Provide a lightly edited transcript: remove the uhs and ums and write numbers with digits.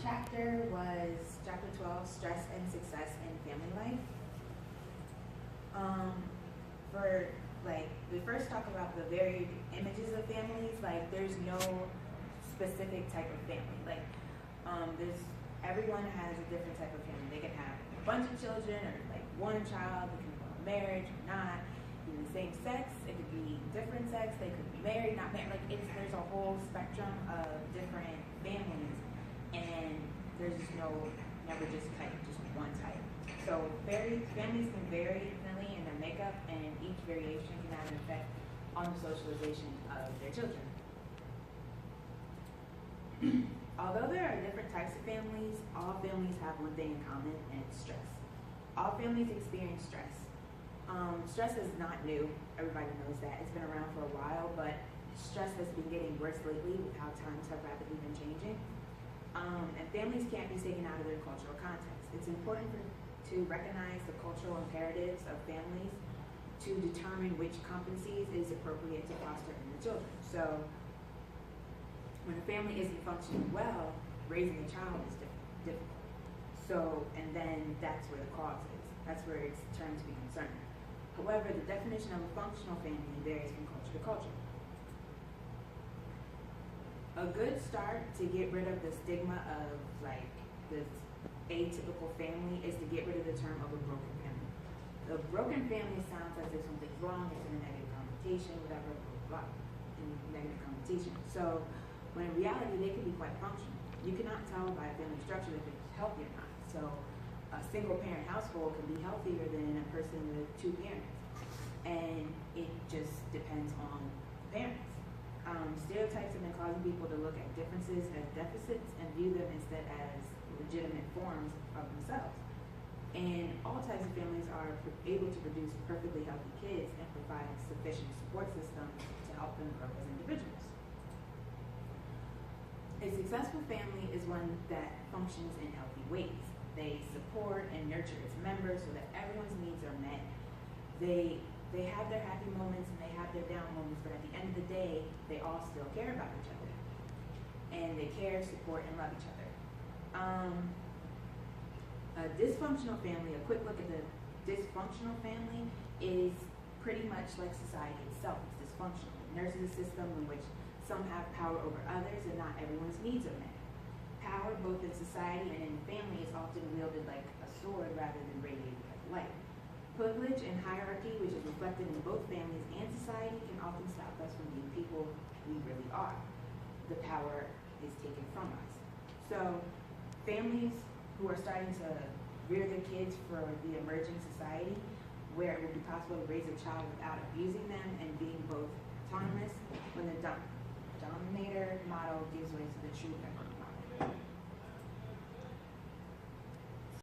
chapter was chapter 12, Stress and Success in Family Life. For like, we first talk about the varied images of families. Like, there's no specific type of family. Like, everyone has a different type of family. They can have a bunch of children, or like one child. They can go on marriage or not. Even the same sex. It could be different sex. They could be married, not married. Like, there's a whole spectrum of different families, and there's just never just one type. So families can vary definitely in their makeup, and each variation can have an effect on the socialization of their children. Although there are different types of families, all families have one thing in common, and it's stress. All families experience stress. Stress is not new. Everybody knows that. It's been around for a while, but stress has been getting worse lately with how times have rapidly been changing. And families can't be taken out of their cultural context. It's important to recognize the cultural imperatives of families to determine which competencies is appropriate to foster in the children. So when a family isn't functioning well, raising a child is difficult. So, and then that's where the cause is. That's where it's turned to be concerning. However, the definition of a functional family varies from culture to culture. A good start to get rid of the stigma of like this atypical family is to get rid of the term of a broken family. The broken family sounds as if something's wrong, it's in a negative connotation, whatever, blah, in negative connotation. So, when in reality, they can be quite functional. You cannot tell by a family structure if it's healthy or not. So, a single parent household can be healthier than a person with two parents. And it just depends on parents. Stereotypes have been causing people to look at differences as deficits and view them instead as legitimate forms of themselves. And all types of families are able to produce perfectly healthy kids and provide sufficient support systems to help them grow as individuals. A successful family is one that functions in healthy ways. They support and nurture its members so that everyone's needs are met. They have their happy moments and they have their down moments, but at the end of the day, they all still care about each other. And they care, support, and love each other. A dysfunctional family, a quick look at the dysfunctional family, is pretty much like society itself. It's dysfunctional. It nurses a system in which some have power over others and not everyone's needs are met. Power, both in society and in family, is often wielded like a sword rather than radiated like light. Privilege and hierarchy, which is reflected in both families and society, can often stop us from being people we really are. The power is taken from us. So families who are starting to rear their kids for the emerging society, where it will be possible to raise a child without abusing them and being both autonomous, when the dominator model gives way to the true equity model.